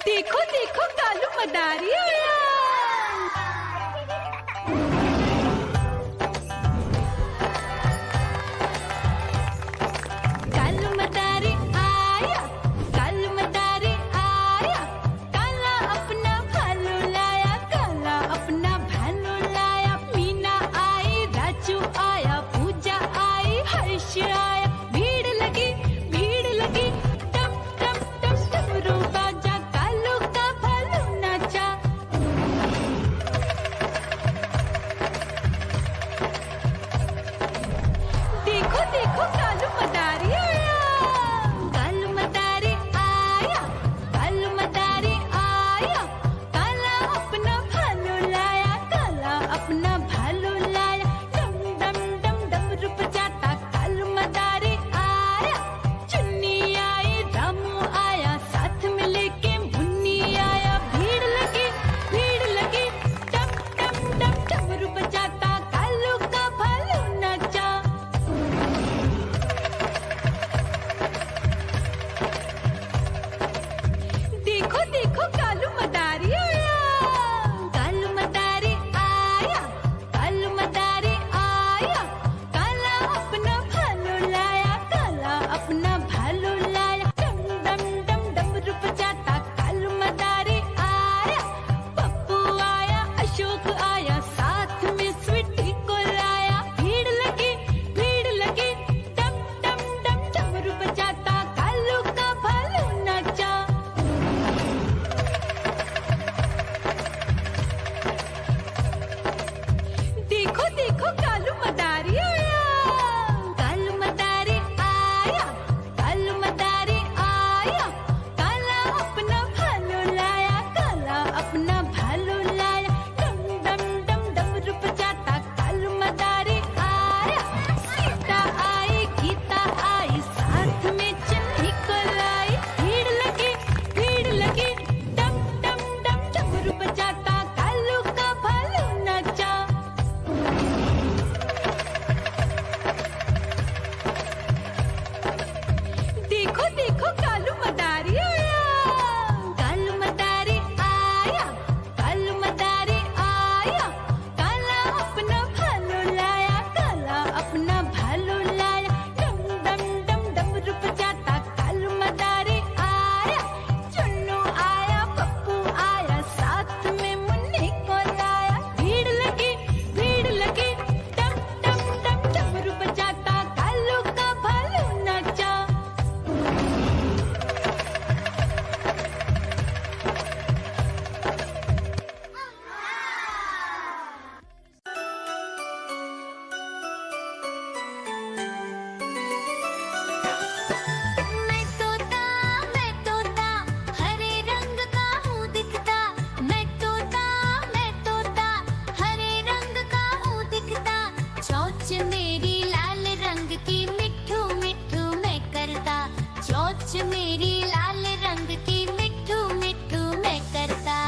देखो देखो कालू मदारी आया। कालू मदारी आया, कालू मदारी आया, काला अपना भालू लाया, काला अपना भालू लाया। मीना आई, राजू आया, पूजा आई, हर्ष आया। भीड़ लगी टम टम टम डमरू बाजा, कालू का भालू नाचा। देखो देखो कालू मदारी आया, कालू मदारी आया, कालू मदारी आया, काला अपना भालू लाया, काला अपना भालू लाया। डम डम डम डमरू बजाता कालू मदारी आया। चुन्नी आई, रामू आया, साथ में लेके मुन्नी आया। भीड़ लगी टम टम टम डमरू बजाता कालू का भालू नाचा। देखो देखो कालू मदारी आया, कालू मदारी आया, कालू मदारी आया, काला अपना भालू लाया, काला अपना भालू लाया। डम डम डम डमरू बजाता कालू मदारी आया। पप्पू आया, अशोक आया, साथ में स्वीटी को लाया। भीड़ लगी टम टम टम डमरू बजाता कालू का भालू नाचा। देखो देखो कालू मदारी आया, कालू मदारी आया, कालू मदारी आया, काला अपना भालू लाया, काला अपना भालू लाया। डम डम डम डमरू बजाता कालू मदारी आया। सीता आई, गीता आई, साथ में चन्नी को लाई। भीड़ लगी टम टम टम डमरू बजाता कालू का भालू नाचा। देखो देखो कालू मदारी आया, कालू मदारी आया, कालू मदारी आया, काला अपना भालू लाया, काला अपना भालू लाया। डम डम डम डमरू बजाता कालू मदारी आया। चुन्नू आया, पप्पू आया, साथ में मुन्नी को लाया। भीड़ लगी टम टम टम डमरू बजाता कालू का भालू नाचा। मैं तोता हरे रंग का हूँ दिखता। मैं तोता हरे रंग का हूँ दिखता। चोंच मेरी लाल रंग की, मिट्ठू मिट्ठू मैं करता। चोंच मेरी लाल रंग की, मिट्ठू मिट्ठू मैं करता।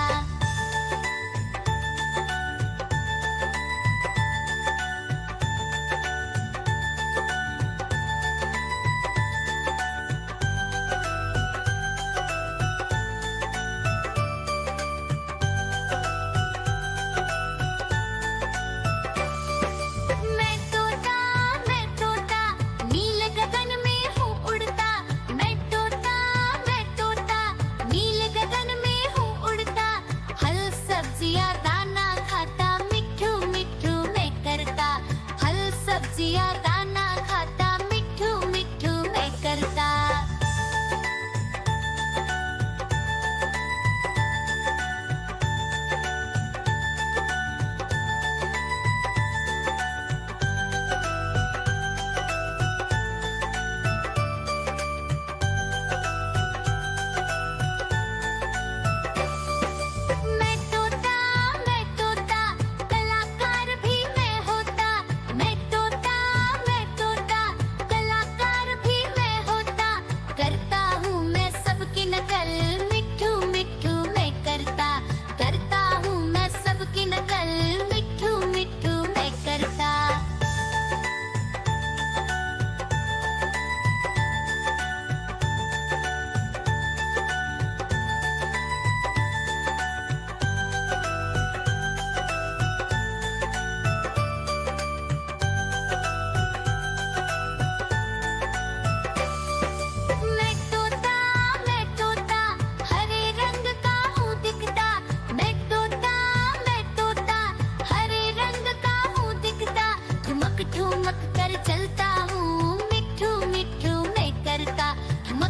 मैं तोता नील गगन में हूँ उड़ता। मैं तोता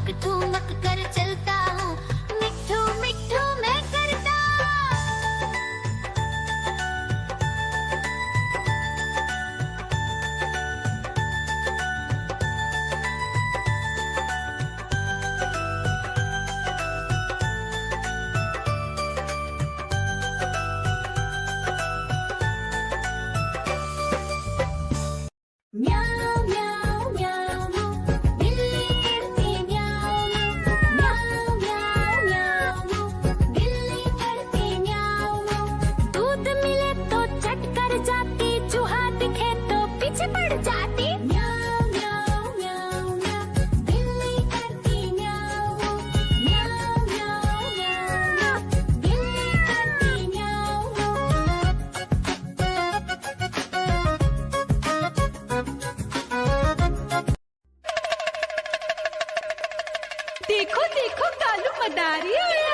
ठुमक ठुमक कर चलता हूँ, मिट्ठू मिट्ठू मैं करता। म्याऊं म्याऊं म्याऊं, बिल्ली करती म्याऊं म्याऊं म्याऊं म्याऊं, बिल्ली करती म्याऊं। दूध मिले तो चट कर जाती, चूहा दिखे तो पीछे पड़ जाती। म्याऊं म्याऊं म्याऊं म्याऊं, बिल्ली करती म्याऊं म्याऊं म्याऊं म्याऊं, बिल्ली करती म्याऊं। देखो देखो कालू मदारी आया।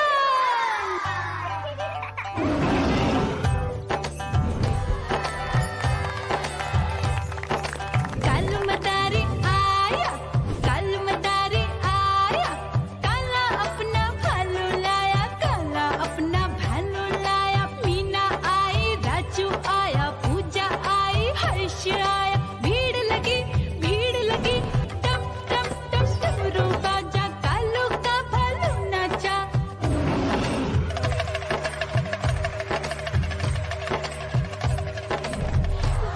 कालू मदारी आया, कालू मदारी आया, काला अपना भालू लाया, काला अपना भालू लाया। मीना आई, राजू आया, पूजा आई, हर्ष आया। भीड़ लगी टम टम टम डमरू बाजा, कालू का भालू नाचा।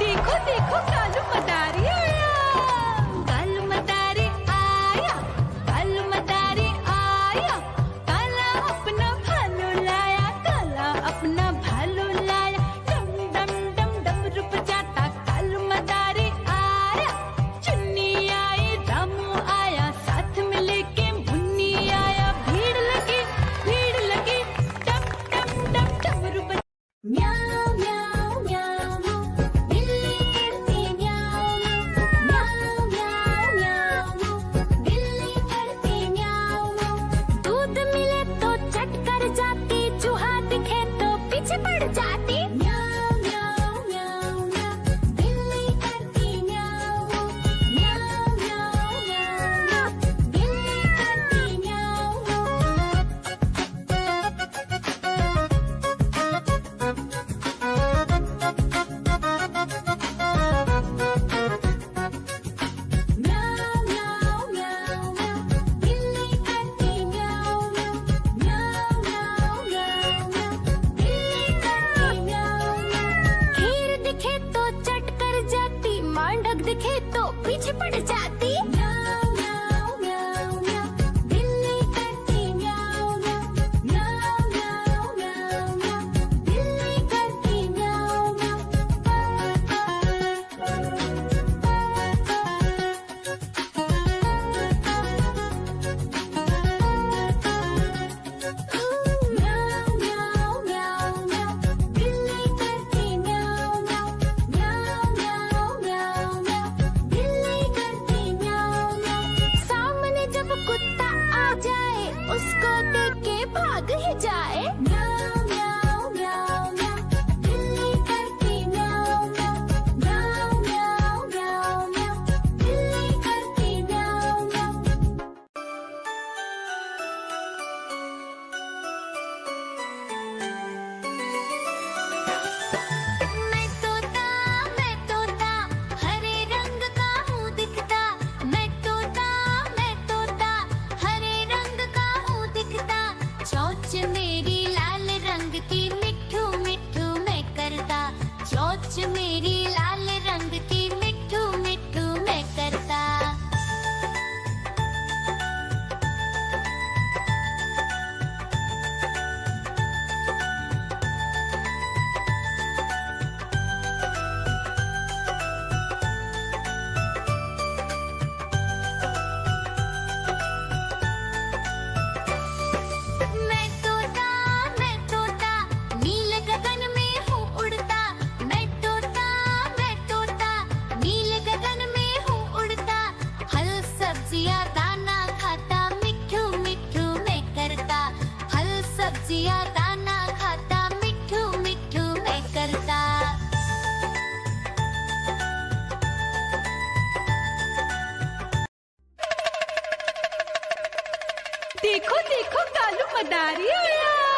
देखो देखो कालू मदारी आया, कालू मदारी आया, कालू मदारी आया, काला अपना भालू लाया, काला अपना भालू लाया। डम डम डम डमरू बजाता कालू मदारी आया। चुन्नी आई, रामू आया, साथ में लेके मुन्नी आया। भीड़ लगी टम टम टम डमरू बजा। म्याऊं म्याऊं म्याऊं, बिल्ली करती म्याऊं म्याऊं म्याऊं म्याऊं, बिल्ली करती म्याऊं। दूध मिले तो चट कर जाती, चूहा दिखे तो पीछे पड़ जाती। म्याऊं म्याऊं म्याऊं म्याऊं, बिल्ली करती म्याऊं म्याऊं म्याऊं म्याऊं, बिल्ली करती म्याऊं। म्याऊं म्याऊं म्याऊं म्याऊं, बिल्ली करती म्याऊं म्याऊं म्याऊं म्याऊं म्याऊं, बिल्ली करती म्याऊं। खीर दिखे तो चट कर जाती, मांडक दिखे तो पीछे पड़ जाती। म्याऊं म्याऊं म्याऊं म्याऊं, बिल्ली करती म्याऊं म्याऊं म्याऊं म्याऊं म्याऊं म्याऊं, बिल्ली करती म्याऊं म्याऊं म्याऊं म्याऊं म्याऊं, बिल्ली करती म्याऊं म्याऊं म्याऊं म्याऊं म्याऊं म्याऊं, बिल्ली करती म्याऊं म्याऊं। सामने जब कुत्ता आ जाए, उसको देख के भाग ही जाए। म्याऊं म्याऊं म्याऊं म्याऊं, बिल्ली करती म्याऊं म्याऊं म्याऊं म्याऊं म्याऊं म्याऊं, बिल्ली करती म्याऊं म्याऊं। मैं तोता हरे रंग का हूँ दिखता। मैं तोता हरे रंग का हूँ दिखता। चोंच मेरी लाल देखो देखो कालू मदारी आया।